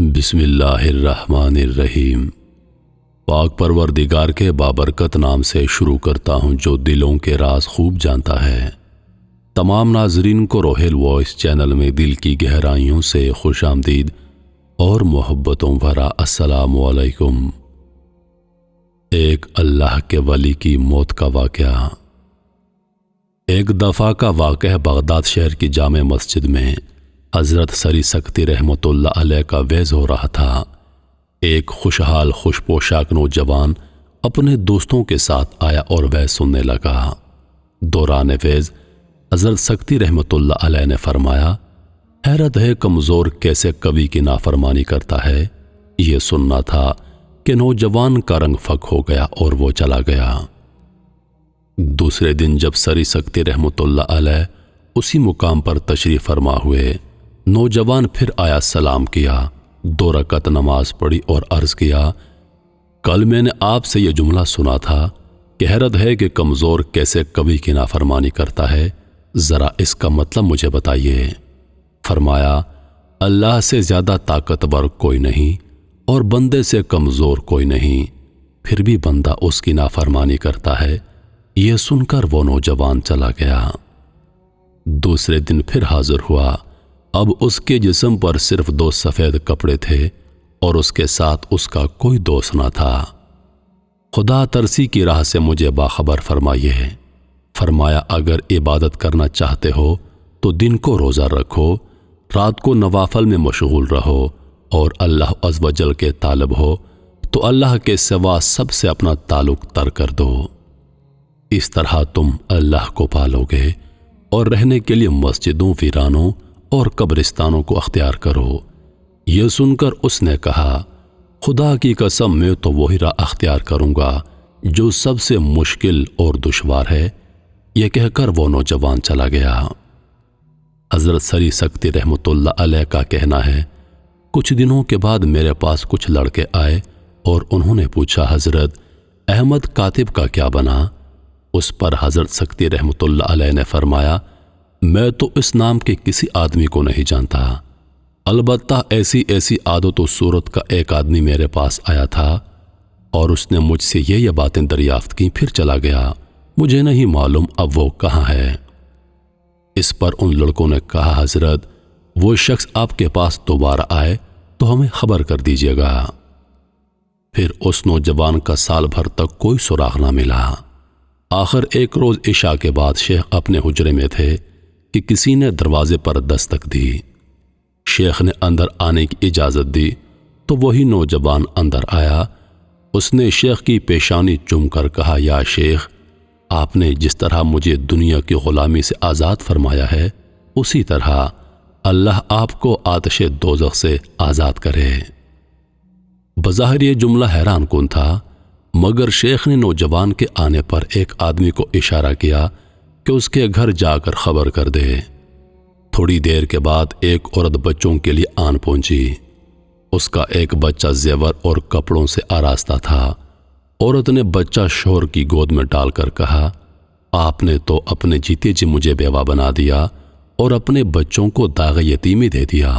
بسم اللہ الرحمن الرحیم۔ پاک پروردگار کے بابرکت نام سے شروع کرتا ہوں جو دلوں کے راز خوب جانتا ہے۔ تمام ناظرین کو روحیل وائس چینل میں دل کی گہرائیوں سے خوش آمدید اور محبتوں بھرا السلام علیکم۔ ایک اللہ کے ولی کی موت کا واقعہ۔ ایک دفعہ کا واقعہ بغداد شہر کی جامع مسجد میں حضرت سری سکتی رحمۃ اللہ علیہ کا وعظ ہو رہا تھا۔ ایک خوشحال خوش پوشاک نوجوان اپنے دوستوں کے ساتھ آیا اور وعظ سننے لگا۔ دوران وعظ حضرت سکتی رحمۃ اللہ علیہ نے فرمایا، حیرت ہے کمزور کیسے کبھی کی نافرمانی کرتا ہے۔ یہ سننا تھا کہ نوجوان کا رنگ پھک ہو گیا اور وہ چلا گیا۔ دوسرے دن جب سری سکتی رحمۃ اللہ علیہ اسی مقام پر تشریف فرما ہوئے، نوجوان پھر آیا، سلام کیا، 2 رکعت نماز پڑھی اور عرض کیا، کل میں نے آپ سے یہ جملہ سنا تھا کہ حیرت ہے کہ کمزور کیسے کبھی کی نافرمانی کرتا ہے، ذرا اس کا مطلب مجھے بتائیے۔ فرمایا، اللہ سے زیادہ طاقتور کوئی نہیں اور بندے سے کمزور کوئی نہیں، پھر بھی بندہ اس کی نافرمانی کرتا ہے۔ یہ سن کر وہ نوجوان چلا گیا۔ دوسرے دن پھر حاضر ہوا۔ اب اس کے جسم پر صرف 2 سفید کپڑے تھے اور اس کے ساتھ اس کا کوئی دوست نہ تھا۔ خدا ترسی کی راہ سے مجھے باخبر فرمائیے۔ فرمایا، اگر عبادت کرنا چاہتے ہو تو دن کو روزہ رکھو، رات کو نوافل میں مشغول رہو، اور اللہ عز و جل کے طالب ہو تو اللہ کے سوا سب سے اپنا تعلق تر کر دو۔ اس طرح تم اللہ کو پالو گے اور رہنے کے لیے مسجدوں، ویرانوں اور قبرستانوں کو اختیار کرو۔ یہ سن کر اس نے کہا، خدا کی قسم میں تو وہی راہ اختیار کروں گا جو سب سے مشکل اور دشوار ہے۔ یہ کہہ کر وہ نوجوان چلا گیا۔ حضرت سری سکتی رحمۃ اللہ علیہ کا کہنا ہے، کچھ دنوں کے بعد میرے پاس کچھ لڑکے آئے اور انہوں نے پوچھا، حضرت احمد کاتب کا کیا بنا؟ اس پر حضرت سکتی رحمۃ اللہ علیہ نے فرمایا، میں تو اس نام کے کسی آدمی کو نہیں جانتا، البتہ ایسی عادت و صورت کا ایک آدمی میرے پاس آیا تھا اور اس نے مجھ سے یہ باتیں دریافت کی، پھر چلا گیا، مجھے نہیں معلوم اب وہ کہاں ہے۔ اس پر ان لڑکوں نے کہا، حضرت وہ شخص آپ کے پاس دوبارہ آئے تو ہمیں خبر کر دیجیے گا۔ پھر اس نوجوان کا سال بھر تک کوئی سراغ نہ ملا۔ آخر ایک روز عشاء کے بعد شیخ اپنے حجرے میں تھے کہ کسی نے دروازے پر دستک دی۔ شیخ نے اندر آنے کی اجازت دی تو وہی نوجوان اندر آیا۔ اس نے شیخ کی پیشانی چوم کر کہا، یا شیخ، آپ نے جس طرح مجھے دنیا کی غلامی سے آزاد فرمایا ہے، اسی طرح اللہ آپ کو آتش دوزخ سے آزاد کرے۔ بظاہر یہ جملہ حیران کن تھا، مگر شیخ نے نوجوان کے آنے پر ایک آدمی کو اشارہ کیا کہ اس کے گھر جا کر خبر کر دے۔ تھوڑی دیر کے بعد ایک عورت بچوں کے لیے آن پہنچی۔ اس کا ایک بچہ زیور اور کپڑوں سے آراستہ تھا۔ عورت نے بچہ شوہر کی گود میں ڈال کر کہا، آپ نے تو اپنے جیتے جی مجھے بیوہ بنا دیا اور اپنے بچوں کو داغ یتیمی دے دیا۔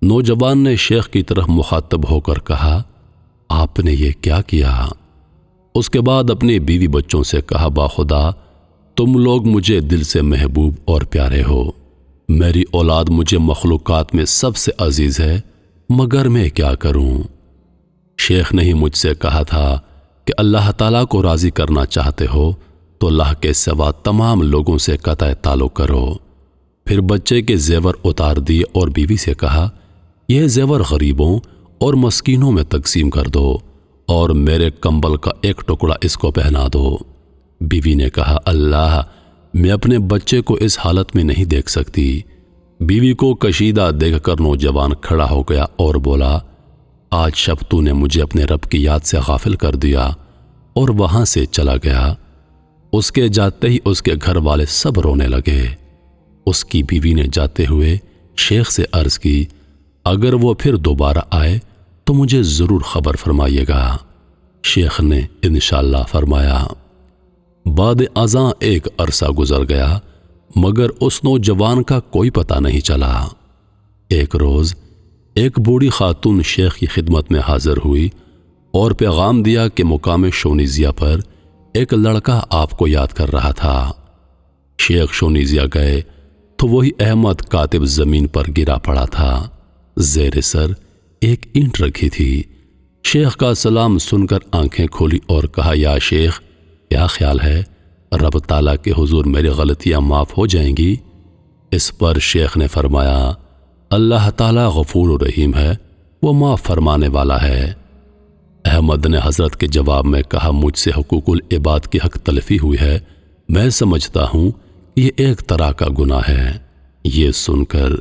نوجوان نے شیخ کی طرف مخاطب ہو کر کہا، آپ نے یہ کیا کیا؟ اس کے بعد اپنی بیوی بچوں سے کہا، باخدا تم لوگ مجھے دل سے محبوب اور پیارے ہو، میری اولاد مجھے مخلوقات میں سب سے عزیز ہے، مگر میں کیا کروں؟ شیخ نے ہی مجھ سے کہا تھا کہ اللہ تعالیٰ کو راضی کرنا چاہتے ہو تو اللہ کے سوا تمام لوگوں سے قطع تعلق کرو۔ پھر بچے کے زیور اتار دیے اور بیوی سے کہا، یہ زیور غریبوں اور مسکینوں میں تقسیم کر دو اور میرے کمبل کا ایک ٹکڑا اس کو پہنا دو۔ بیوی نے کہا، اللہ، میں اپنے بچے کو اس حالت میں نہیں دیکھ سکتی۔ بیوی کو کشیدہ دیکھ کر نوجوان کھڑا ہو گیا اور بولا، آج شب تو نے مجھے اپنے رب کی یاد سے غافل کر دیا، اور وہاں سے چلا گیا۔ اس کے جاتے ہی اس کے گھر والے سب رونے لگے۔ اس کی بیوی نے جاتے ہوئے شیخ سے عرض کی، اگر وہ پھر دوبارہ آئے تو مجھے ضرور خبر فرمائیے گا۔ شیخ نے انشاءاللہ فرمایا۔ بعد ازاں ایک عرصہ گزر گیا، مگر اس نوجوان کا کوئی پتہ نہیں چلا۔ ایک روز ایک بوڑھی خاتون شیخ کی خدمت میں حاضر ہوئی اور پیغام دیا کہ مقام شونیزیہ پر ایک لڑکا آپ کو یاد کر رہا تھا۔ شیخ شونیزیہ گئے تو وہی احمد کاتب زمین پر گرا پڑا تھا، زیر سر ایک اینٹ رکھی تھی۔ شیخ کا سلام سن کر آنکھیں کھولی اور کہا، یا شیخ، کیا خیال ہے رب تعالیٰ کے حضور میری غلطیاں معاف ہو جائیں گی؟ اس پر شیخ نے فرمایا، اللہ تعالیٰ غفور و رحیم ہے، وہ معاف فرمانے والا ہے۔ احمد نے حضرت کے جواب میں کہا، مجھ سے حقوق العباد کی حق تلفی ہوئی ہے، میں سمجھتا ہوں یہ ایک طرح کا گناہ ہے۔ یہ سن کر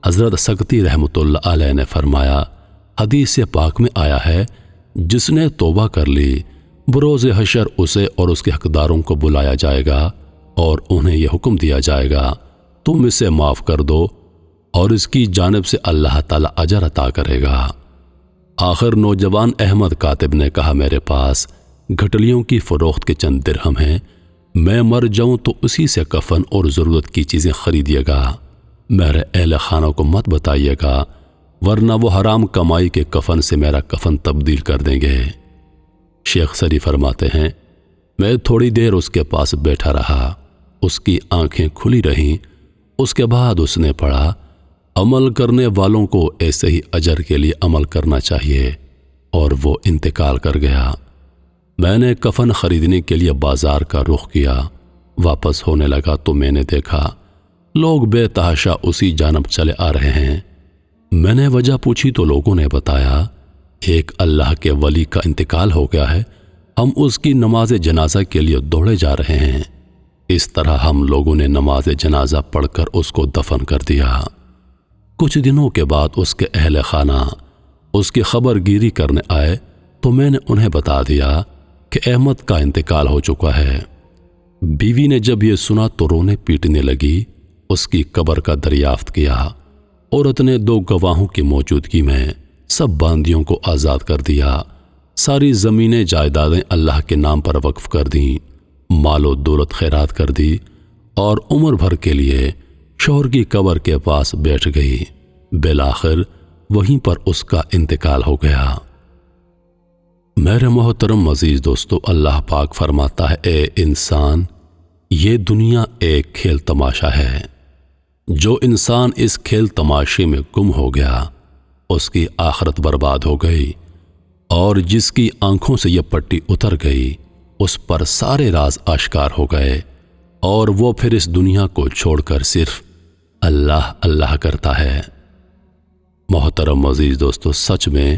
حضرت سکتی رحمۃ اللہ علیہ نے فرمایا، حدیث پاک میں آیا ہے، جس نے توبہ کر لی بروز حشر اسے اور اس کے حقداروں کو بلایا جائے گا اور انہیں یہ حکم دیا جائے گا، تم اسے معاف کر دو اور اس کی جانب سے اللہ تعالیٰ اجر عطا کرے گا۔ آخر نوجوان احمد کاتب نے کہا، میرے پاس گھٹلیوں کی فروخت کے چند درہم ہیں، میں مر جاؤں تو اسی سے کفن اور ضرورت کی چیزیں خریدیے گا، میرے اہل خانہ کو مت بتائیے گا، ورنہ وہ حرام کمائی کے کفن سے میرا کفن تبدیل کر دیں گے۔ شیخ سری فرماتے ہیں، میں تھوڑی دیر اس کے پاس بیٹھا رہا، اس کی آنکھیں کھلی رہیں، اس کے بعد اس نے پڑھا، عمل کرنے والوں کو ایسے ہی اجر کے لیے عمل کرنا چاہیے، اور وہ انتقال کر گیا۔ میں نے کفن خریدنے کے لیے بازار کا رخ کیا، واپس ہونے لگا تو میں نے دیکھا لوگ بے تحاشا اسی جانب چلے آ رہے ہیں۔ میں نے وجہ پوچھی تو لوگوں نے بتایا، ایک اللہ کے ولی کا انتقال ہو گیا ہے، ہم اس کی نماز جنازہ کے لیے دوڑے جا رہے ہیں۔ اس طرح ہم لوگوں نے نماز جنازہ پڑھ کر اس کو دفن کر دیا۔ کچھ دنوں کے بعد اس کے اہل خانہ اس کی خبر گیری کرنے آئے تو میں نے انہیں بتا دیا کہ احمد کا انتقال ہو چکا ہے۔ بیوی نے جب یہ سنا تو رونے پیٹنے لگی، اس کی قبر کا دریافت کیا۔ عورت نے 2 گواہوں کی موجودگی میں سب باندیوں کو آزاد کر دیا، ساری زمینیں جائیدادیں اللہ کے نام پر وقف کر دیں، مال و دولت خیرات کر دی، اور عمر بھر کے لیے شوہر کی قبر کے پاس بیٹھ گئی۔ بالآخر وہیں پر اس کا انتقال ہو گیا۔ میرے محترم عزیز دوستو، اللہ پاک فرماتا ہے، اے انسان، یہ دنیا ایک کھیل تماشا ہے۔ جو انسان اس کھیل تماشے میں گم ہو گیا، اس کی آخرت برباد ہو گئی، اور جس کی آنکھوں سے یہ پٹی اتر گئی، اس پر سارے راز آشکار ہو گئے، اور وہ پھر اس دنیا کو چھوڑ کر صرف اللہ اللہ کرتا ہے۔ محترم عزیز دوستو، سچ میں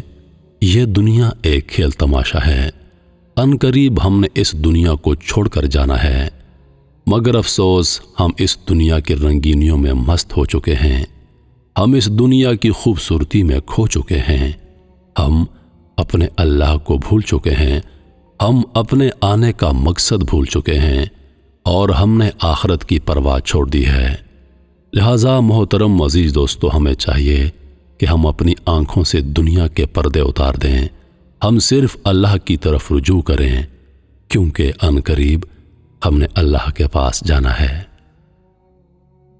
یہ دنیا ایک کھیل تماشا ہے۔ ان قریب ہم نے اس دنیا کو چھوڑ کر جانا ہے، مگر افسوس ہم اس دنیا کی رنگینیوں میں مست ہو چکے ہیں، ہم اس دنیا کی خوبصورتی میں کھو چکے ہیں، ہم اپنے اللہ کو بھول چکے ہیں، ہم اپنے آنے کا مقصد بھول چکے ہیں، اور ہم نے آخرت کی پرواہ چھوڑ دی ہے۔ لہٰذا محترم عزیز دوستو، ہمیں چاہیے کہ ہم اپنی آنکھوں سے دنیا کے پردے اتار دیں، ہم صرف اللہ کی طرف رجوع کریں، کیونکہ ان قریب ہم نے اللہ کے پاس جانا ہے۔